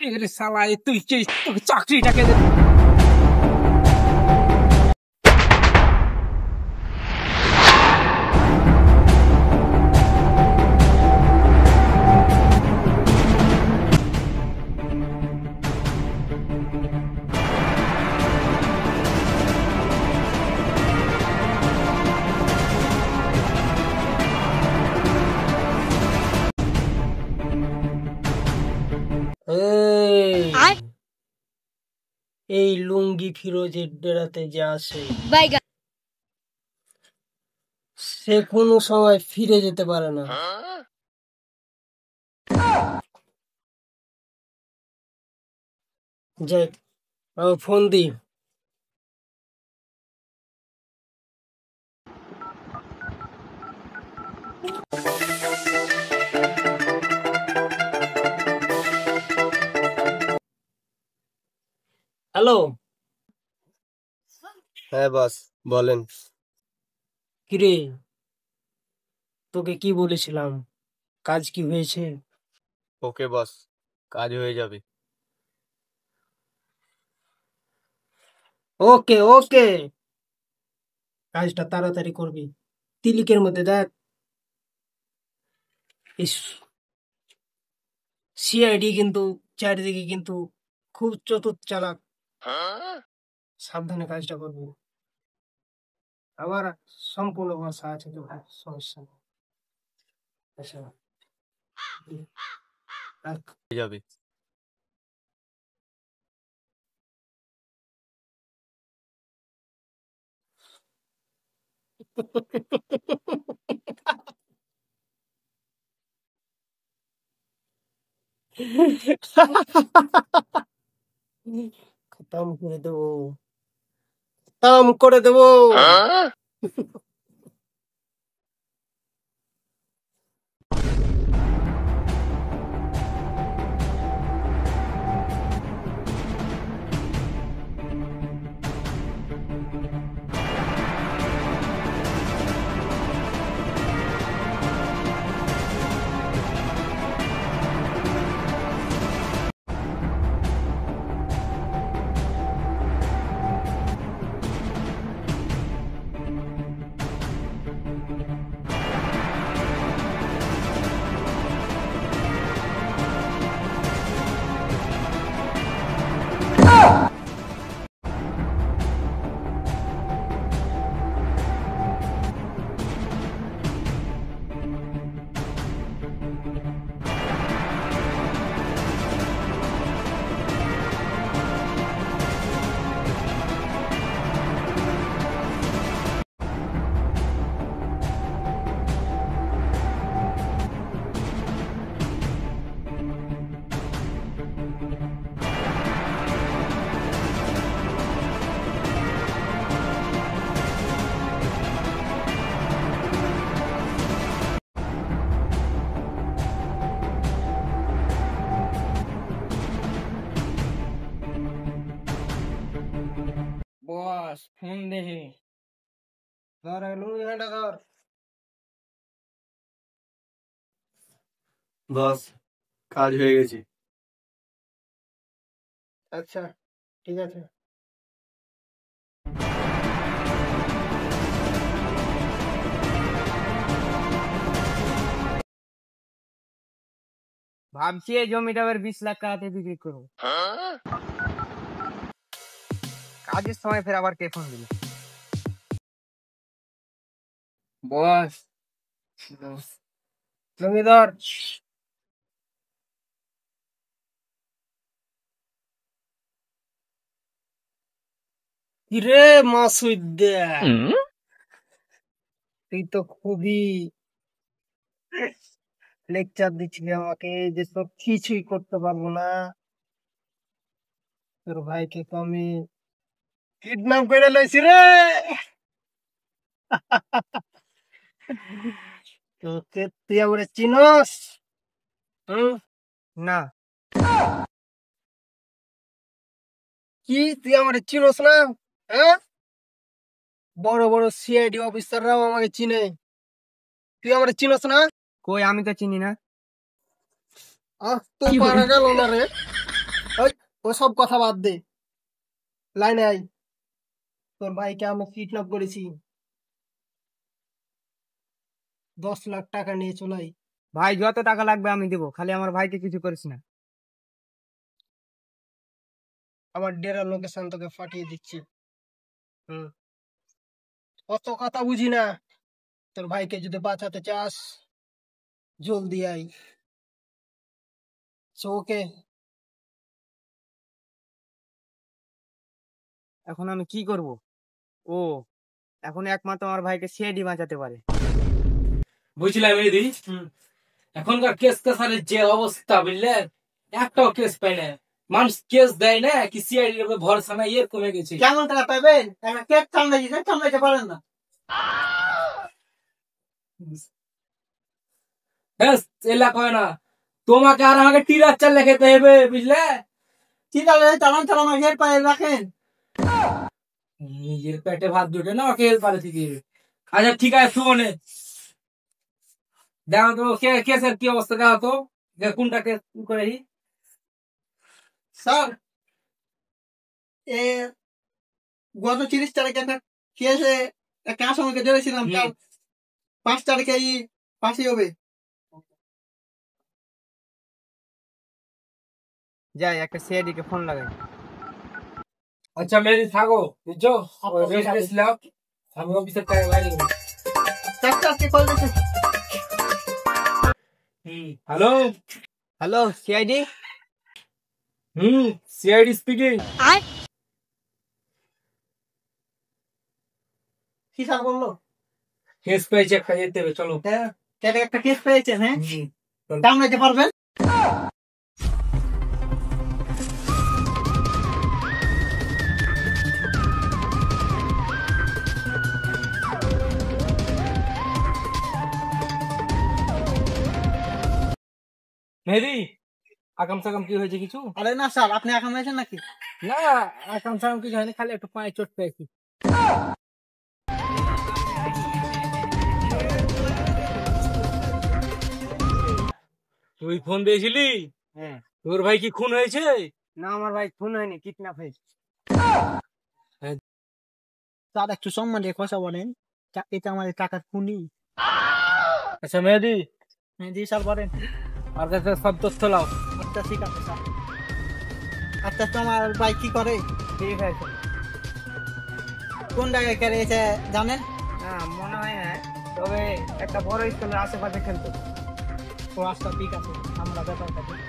এরে শালা তুই তোকে চাকরিটাকে এই লুঙ্গি ফিরোজের ডেরাতে যে আসে সে কোনো সময় ফিরে যেতে পারে না। যাই ফোন দি। হ্যালো। হ্যাঁ বস বলেন। কিরে, তোকে কি বলেছিলাম, কাজ কি হয়েছে? ওকে বস, কাজ হয়ে যাবে। ওকে ওকে, কাজটা তাড়াতাড়ি করবি। তিলিকের মধ্যে দেখ, সিআইডি কিন্তু চারিদিকে কিন্তু খুব চতুর চালাক। সাবধানে কাজটা করবি। আমার সম্পূর্ণ ভরসা আছে, তো সমস্যা নেই। আচ্ছা রাখ। হয়ে যাবে। খতম করে দেবো, খতম করে দেবো। বস ফোন দেখে ধর, লুঙ্গি ঘাটা ধর। বস কাজ হয়ে গেছে। আচ্ছা ঠিক আছে। ভাবছি এই জমিটা আবার 20 লাখ টাকাতে বিক্রি করবো। কাজের সময় ফের আবার কে ফোন দিল? বস লুঙ্গি ধর। কিরে মাসুদ দে, তুই তো খুবই লেকচার দিচ্ছিলি আমাকে যে সব কিছুই করতে পারবো না। তোর ভাইকে তো আমি কিডন্যাপ করে লইছি রে। তোকে তুই আমার চিনস? না। কি তুই আমার চিনস না? হ্যাঁ, বড় বড় সিআইডি অফিসাররাও আমাকে চিনে, তুই আমার চিনস না? কই, আমি তো চিনি না। আহ তো পারা গেল না রে। ওই ওসব কথা বাদ দে, লাইনে আই। তোর ভাইকে আমি কিডন্যাপ করেছি, 10 লাখ টাকা নিয়ে চলাই। ভাই যত টাকা লাগবে আমি দেবো, খালি আমার ভাইকে কিছু করিস না। আমার ডেরার লোকেশন তোকে পাঠিয়ে দিচ্ছি। অত কথা বুঝি না, তোর ভাইকে যদি বাঁচাতে চাস জলদি আই। ওকে। এখন আমি কি করব? ও, এখন একমাত্র আমার ভাইকে সিআইডি বাঁচাতে পারে। বুঝলাম দিদি, এখনকার কেস কাছারির যে অবস্থা বুঝলেন, একটাও কেস পাই না। মানুষ কেস দেয় না কি সিআইডি এর ভরসা নাই, এর কমে গেছে। কেমন টাকা পাবেন? একটা কেক সামলাইতে পারেন না। এলাকায় না, তোমাকে আর আমাকে টিরার চাল খেতে হবে বুঝলে। ঠিক আছে, চালান চালান আগের পায়ে রাখেন। নিজের পেটে ভাত দুটে না, ওকে পারে থেকে। আচ্ছা ঠিক আছে, শুনে দেখো তো কেসের কি অবস্থা, দেখো তো কোনটা কেস করে। স্যার, এ গত 30 তারিখে একটা কেসে একটা আসামিকে ধরেছিলাম, 5 তারিখে ফাঁসি হবে। যাই একটা সিআইডি কে ফোন লাগাই। আচ্ছা মেরি থাকো, বুঝছো? আমি অফিসের টাকা বাইরে গেলাম। Hello hello CID. CID speaking. কি স্যার বললো? কেস পেয়েছে, একটা যেতে হবে, চলো। একটা কেস পেয়েছেন, হ্যাঁ? সামলাইতে পারবেন? মেহেদি, আকাম সাকাম কি হয়েছে কিছু? আরে না স্যার, আপনি এখন হয়েছেন নাকি? না, আকাম সাকাম কিছু হয়নি, খালি একটু পায়ে চোট পেয়েছি। তুই ফোন দিয়েছিলি? হ্যাঁ। তোর ভাই কি খুন হয়েছে? না আমার ভাই খুন হয়নি, কিডন্যাপ হয়েছে। স্যার একটু সম্মান দিয়ে কথা বলেন, এটা আমাদের টাকার খুনি। আচ্ছা মেহেদি, জি স্যার বলেন। আর কাছে সব তথ্য লাও। আচ্ছা ঠিক আছে স্যার। আচ্ছা তোমার ভাই কি করে? ঠিক আছে। কোন জায়গায় খেলেছে জানেন? না মনে হয় না, তবে একটা বড় স্কুলের আশেপাশে খেলতো। ও আচ্ছা ঠিক আছে, আমরা ব্যাপারটা দেখি।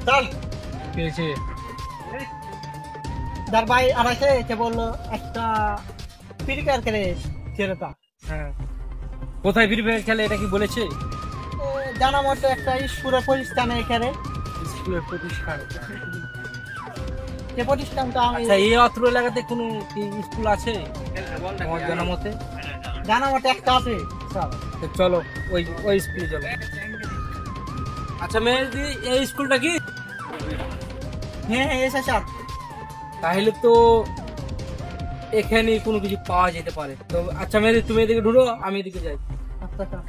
স্যার, পেয়েছে। যার ভাই আড়াইছে সে বললো একটা ফ্রি ফায়ার খেলে ছেলেটা। হ্যাঁ, কোথায় ফ্রি ফায়ার খেলে এটা কি বলেছে? জানা মতো একটা স্কুলের প্রতিষ্ঠানে খেলে। স্কুলের প্রতিষ্ঠান। যে প্রতিষ্ঠানটা আমি আচ্ছা, এই অত্র এলাকাতে কোনো কি স্কুল আছে তোমার জানা মতে? জানা মতো একটা আছে স্যার। তো চলো ওই স্কুলে চলো। আচ্ছা মেহেদি, এই স্কুলটা কি? হ্যাঁ হ্যাঁ এসে স্যার। তাহলে তো এখানে কোনো কিছু পাওয়া যেতে পারে। তো আচ্ছা মেহেদি, তুমি এদিকে ঢুকো, আমি এদিকে যাই। আচ্ছা স্যার।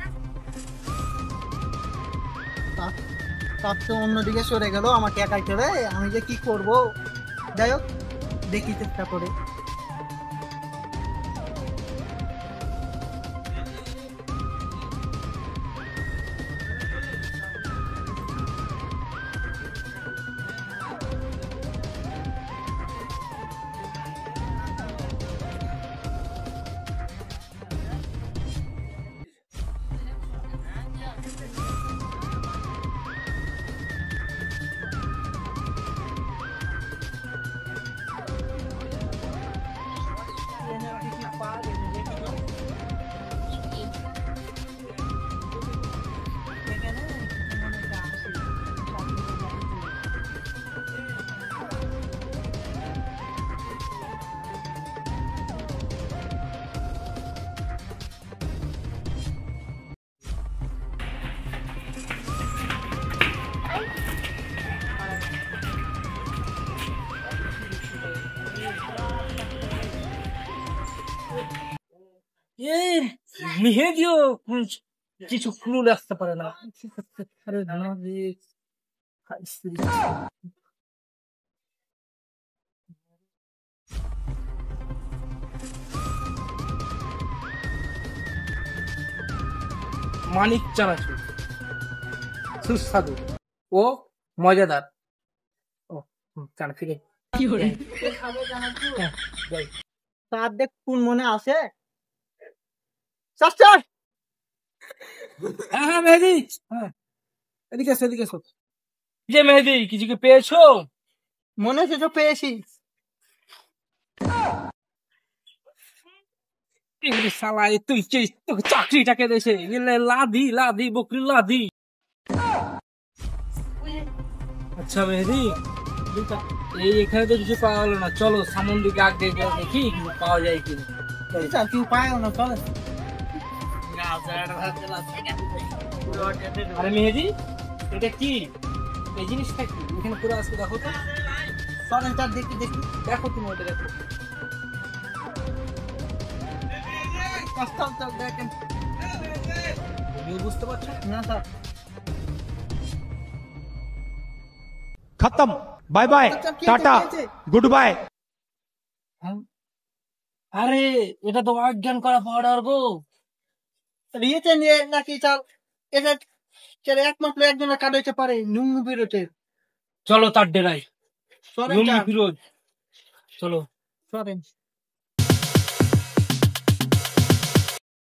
তার তো অন্যদিকে সরে গেল, আমাকে একাই ছেড়ে। আমি যে কি করব, যাই হোক দেখি চেষ্টা করে। মেহেদিও কিছু ক্লু আসতে পারে না। আরে না রে, হাইস্রি। মানিক চানাচুর সুস্বাদু ও মজাদার। ও চানা ফিরে হ্যাঁ, যাই। তার দেখ কোন মনে আছে চাচা হ্যাঁ মেহেদি, হ্যাঁ এদিকে এসো, এদিকে এসো। যে মেহেদি কিছু কি পেয়েছো? মনে আছে তো পেয়েছি। এগুলি শালা তুই তোকে চাকরিটাকে দেশে গেলে লাদি লাদি বকরি লাদি। আচ্ছা মেহেদি, এই এখানে তো কিছু পাওয়া গেল না, চলো সামন দিকে আগে গিয়ে দেখি কিছু পাওয়া যায় কিনা। কেউ পায় না চলে। আরে মেহেদি, এটা কি এই জিনিসটা কি এখানে পুরো আসতে দেখো তো, চলেন তার দেখি দেখি। দেখো তুমি ওটা দেখো। চল চল দেখেন। তুমিও বুঝতে পারছো না স্যার खत्म bye bye tata goodbye. আরে এটা তো অজ্ঞান করা পাউডার গো। রিয়েছে নিয়ে নাকি চাল এটা একমাত্র একজনের কার্ড হইতে পারে নুঙ্গু বেরোতে। চলো তার ডেরাই চলেন লুঙ্গি চাল, ফিরোজ, চলো। চলেন।